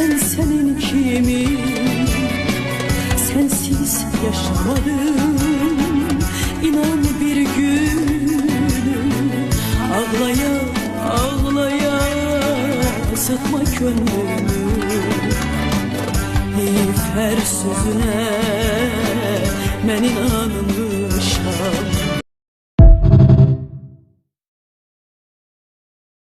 Ben senin kimi sensiz yaşamadım. İnan bir gün ağlaya ağlaya sıkma gönlümü. Her sözüne ben inanmıyorum.